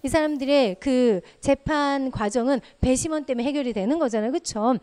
이 사람들의 그 재판 과정은 배심원 때문에 해결이 되는 거잖아요. 그렇죠?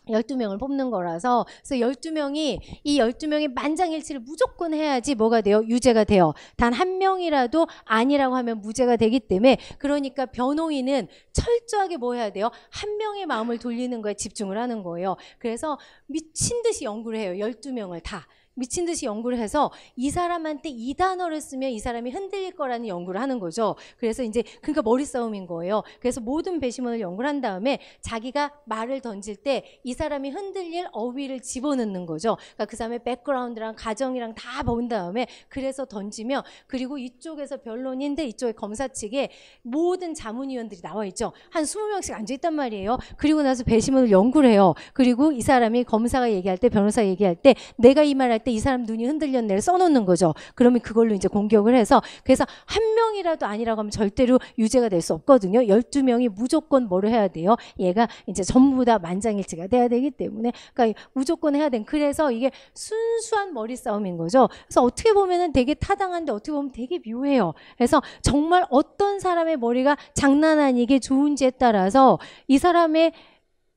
12명을 뽑는 거라서. 그래서 12명이 이 12명이 만장일치를 무조건 해야지 뭐가 돼요? 유죄가 돼요. 단 한 명이라도 아니라고 하면 무죄가 되기 때문에, 그러니까 변호인은 철저하게 뭐 해야 돼요? 한 명의 마음을 돌리는 거에 집중을 하는 거예요. 그래서 미친 듯이 연구를 해요. 12명을 다. 미친 듯이 연구를 해서 이 사람한테 이 단어를 쓰면 이 사람이 흔들릴 거라는 연구를 하는 거죠. 그래서 이제 그러니까 머리 싸움인 거예요. 그래서 모든 배심원을 연구를 한 다음에 자기가 말을 던질 때 이 사람이 흔들릴 어휘를 집어넣는 거죠. 그러니까 그 사람의 백그라운드랑 가정이랑 다 본 다음에 그래서 던지면, 그리고 이쪽에서 변론인들, 이쪽에 검사 측에 모든 자문위원들이 나와 있죠. 한 20명씩 앉아 있단 말이에요. 그리고 나서 배심원을 연구를 해요. 그리고 이 사람이 검사가 얘기할 때, 변호사가 얘기할 때 내가 이 말할 때 이 사람 눈이 흔들렸네를 써놓는 거죠. 그러면 그걸로 이제 공격을 해서, 그래서 한 명이라도 아니라고 하면 절대로 유죄가 될 수 없거든요. 12명이 무조건 뭐를 해야 돼요? 얘가 이제 전부 다 만장일치가 돼야 되기 때문에, 그러니까 무조건 해야 된. 그래서 이게 순수한 머리 싸움인 거죠. 그래서 어떻게 보면은 되게 타당한데 어떻게 보면 되게 묘해요. 그래서 정말 어떤 사람의 머리가 장난 아니게 좋은지에 따라서 이 사람의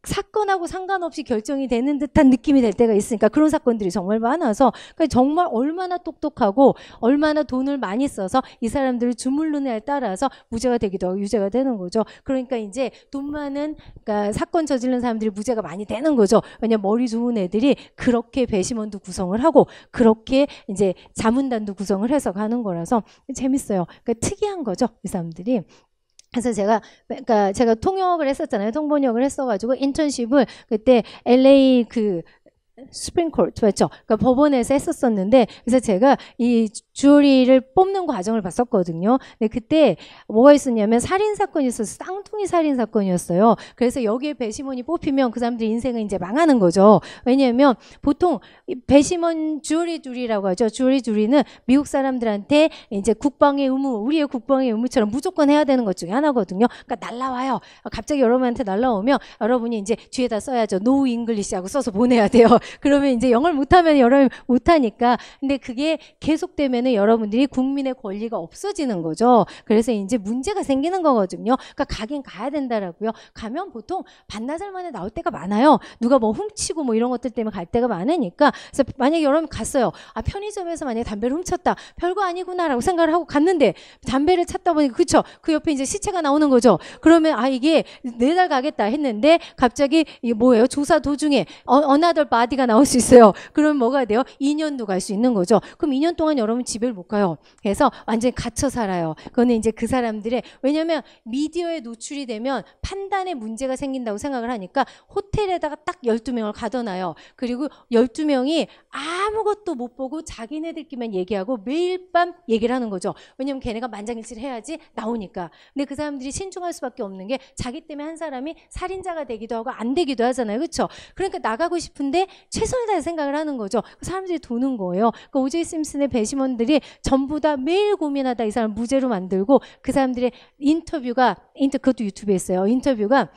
사건하고 상관없이 결정이 되는 듯한 느낌이 될 때가 있으니까, 그런 사건들이 정말 많아서, 그러니까 정말 얼마나 똑똑하고 얼마나 돈을 많이 써서 이 사람들을 주물르느냐에 따라서 무죄가 되기도 하고 유죄가 되는 거죠. 그러니까 이제 돈 많은, 그러니까 사건 저지른 사람들이 무죄가 많이 되는 거죠. 왜냐면 머리 좋은 애들이 그렇게 배심원도 구성을 하고 그렇게 이제 자문단도 구성을 해서 가는 거라서 재밌어요. 그러니까 특이한 거죠, 이 사람들이. 그래서 그러니까 제가 통역을 했었잖아요. 통번역을 했어가지고 인턴십을 그때 LA 그 스프링 코트 맞죠? 그러니까 법원에서 했었었는데, 그래서 제가 이 주리를 뽑는 과정을 봤었거든요. 근데 그때 뭐가 있었냐면 살인 사건이 있었어요. 쌍둥이 살인 사건이었어요. 그래서 여기에 배심원이 뽑히면 그 사람들 인생은 이제 망하는 거죠. 왜냐하면 보통 배심원 주리라고 하죠. 주리는 미국 사람들한테 이제 국방의 의무, 우리의 국방의 의무처럼 무조건 해야 되는 것 중에 하나거든요. 그러니까 날라와요. 갑자기 여러분한테 날라오면 여러분이 이제 뒤에다 써야죠. 노 잉글리시하고 써서 보내야 돼요. 그러면 이제 영어를 못하면 여러분이 못하니까. 근데 그게 계속되면은 여러분들이 국민의 권리가 없어지는 거죠. 그래서 이제 문제가 생기는 거거든요. 그러니까 가긴 가야 된다라고요. 가면 보통 반나절 만에 나올 때가 많아요. 누가 뭐 훔치고 뭐 이런 것들 때문에 갈 때가 많으니까. 그래서 만약에 여러분 갔어요. 아, 편의점에서 만약에 담배를 훔쳤다. 별거 아니구나라고 생각을 하고 갔는데 담배를 찾다 보니까, 그쵸? 그 옆에 이제 시체가 나오는 거죠. 그러면 아, 이게 4달 가겠다 했는데 갑자기 이게 뭐예요? 조사 도중에 another body가 나올 수 있어요. 그럼 뭐가 돼요? 2년도 갈 수 있는 거죠. 그럼 2년 동안 여러분 집을 못 가요. 그래서 완전히 갇혀 살아요. 그거는 이제 그 사람들의, 왜냐면 미디어에 노출이 되면 판단에 문제가 생긴다고 생각을 하니까 호텔에다가 딱 12명을 가둬놔요. 그리고 12명이 아무것도 못 보고 자기네들끼리만 얘기하고 매일 밤 얘기를 하는 거죠. 왜냐면 걔네가 만장일치를 해야지 나오니까. 근데 그 사람들이 신중할 수밖에 없는 게 자기 때문에 한 사람이 살인자가 되기도 하고 안 되기도 하잖아요. 그렇죠? 그러니까 나가고 싶은데 최선을 다해 생각을 하는 거죠. 사람들이 도는 거예요. 그러니까 오제이 심슨의 배심원들이 전부 다 매일 고민하다 이 사람 무죄로 만들고, 그 사람들의 그것도 유튜브에 있어요. 인터뷰가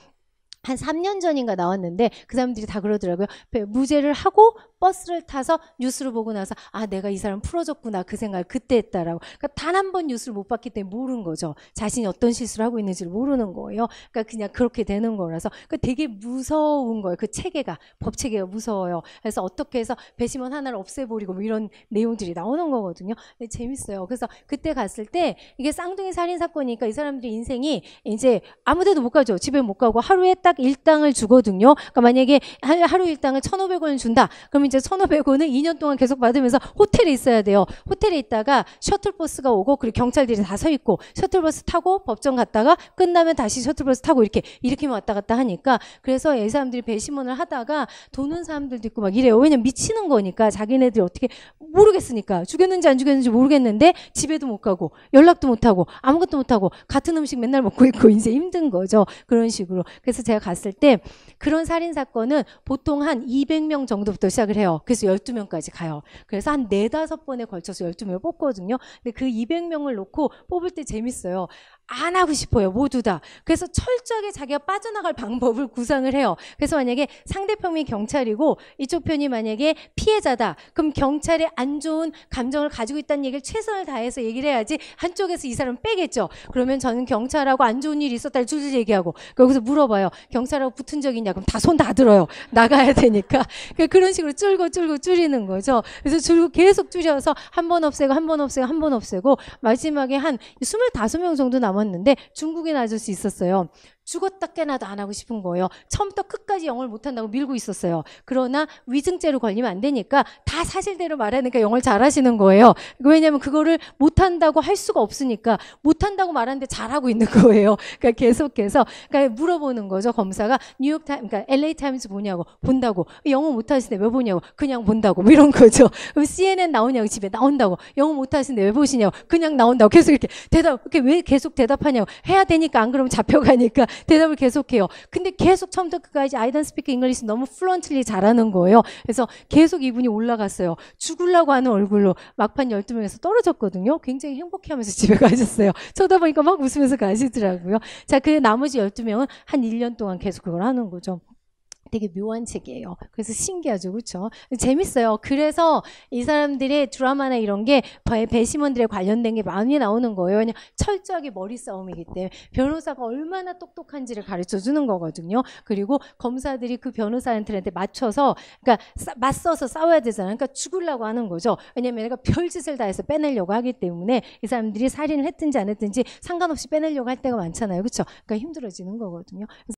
한 3년 전인가 나왔는데 그 사람들이 다 그러더라고요. 무죄를 하고 버스를 타서 뉴스를 보고 나서 아, 내가 이 사람 풀어줬구나, 그 생각을 그때 했다라고. 그러니까 단 한 번 뉴스를 못 봤기 때문에 모르는 거죠. 자신이 어떤 실수를 하고 있는지를 모르는 거예요. 그러니까 그냥 그렇게 되는 거라서 그러니까 되게 무서운 거예요. 그 체계가, 법 체계가 무서워요. 그래서 어떻게 해서 배심원 하나를 없애버리고 뭐 이런 내용들이 나오는 거거든요. 근데 재밌어요. 그래서 그때 갔을 때 이게 쌍둥이 살인 사건이니까 이 사람들의 인생이 이제 아무데도 못 가죠. 집에 못 가고 하루에 딱 일당을 주거든요. 그러니까 만약에 하루 일당을 1,500원을 준다. 그러면 이제 1,500원을 2년 동안 계속 받으면서 호텔에 있어야 돼요. 호텔에 있다가 셔틀버스가 오고, 그리고 경찰들이 다 서 있고, 셔틀버스 타고 법정 갔다가 끝나면 다시 셔틀버스 타고 이렇게 왔다 갔다 하니까, 그래서 이 사람들이 배심원을 하다가 도는 사람들도 있고 막 이래요. 왜냐면 미치는 거니까. 자기네들이 어떻게 모르겠으니까. 죽였는지 안 죽였는지 모르겠는데 집에도 못 가고 연락도 못 하고 아무것도 못 하고 같은 음식 맨날 먹고 있고 이제 힘든 거죠. 그런 식으로. 그래서 제가 갔을 때 그런 살인 사건은 보통 한 200명 정도부터 시작을 해요. 그래서 12명까지 가요. 그래서 한 4-5번에 걸쳐서 12명을 뽑거든요. 근데 그 200명을 놓고 뽑을 때 재밌어요. 안 하고 싶어요. 모두 다. 그래서 철저하게 자기가 빠져나갈 방법을 구상을 해요. 그래서 만약에 상대편이 경찰이고 이쪽 편이 만약에 피해자다. 그럼 경찰이 안 좋은 감정을 가지고 있다는 얘기를 최선을 다해서 얘기를 해야지 한쪽에서 이 사람 빼겠죠. 그러면 저는 경찰하고 안 좋은 일이 있었다를 줄줄 얘기하고 거기서 물어봐요. 경찰하고 붙은 적 있냐? 그럼 다 손 다 들어요. 나가야 되니까. 그런 식으로 줄고 줄이는 거죠. 그래서 계속 줄여서 한 번 없애고 한 번 없애고 한 번 없애고 마지막에 한 25명 정도 남았는데 중국인 아저씨 있었어요. 죽었다 깨나도 안 하고 싶은 거예요. 처음부터 끝까지 영어를 못한다고 밀고 있었어요. 그러나 위증죄로 걸리면 안 되니까 다 사실대로 말하니까 영어를 잘하시는 거예요. 왜냐하면 그거를 못한다고 할 수가 없으니까 못한다고 말하는데 잘하고 있는 거예요. 그러니까 계속해서 그러니까 물어보는 거죠. 검사가 그러니까 LA 타임즈 보냐고. 본다고. 영어 못하시는데 왜 보냐고. 그냥 본다고. 뭐 이런 거죠. 그럼 CNN 나오냐고. 집에 나온다고. 영어 못하시는데 왜 보시냐고. 그냥 나온다고. 계속 이렇게 이렇게 왜 계속 대답하냐고. 해야 되니까 안 그러면 잡혀가니까 대답을 계속해요. 근데 계속 처음부터 끝까지 I don't speak English 너무 fluently 잘하는 거예요. 그래서 계속 이분이 올라갔어요. 죽으려고 하는 얼굴로 막판 12명에서 떨어졌거든요. 굉장히 행복해하면서 집에 가셨어요. 쳐다보니까 막 웃으면서 가시더라고요. 자, 그 나머지 12명은 한 1년 동안 계속 그걸 하는 거죠. 되게 묘한 책이에요. 그래서 신기하죠. 그렇죠? 재밌어요. 그래서 이 사람들의 드라마나 이런 게 배심원들에 관련된 게 많이 나오는 거예요. 그냥 철저하게 머리 싸움이기 때문에 변호사가 얼마나 똑똑한지를 가르쳐주는 거거든요. 그리고 검사들이 그 변호사한테 맞춰서 그러니까 맞서서 싸워야 되잖아요. 그러니까 죽으려고 하는 거죠. 왜냐하면 내가 별짓을 다 해서 빼내려고 하기 때문에 이 사람들이 살인을 했든지 안 했든지 상관없이 빼내려고 할 때가 많잖아요. 그렇죠? 그러니까 힘들어지는 거거든요.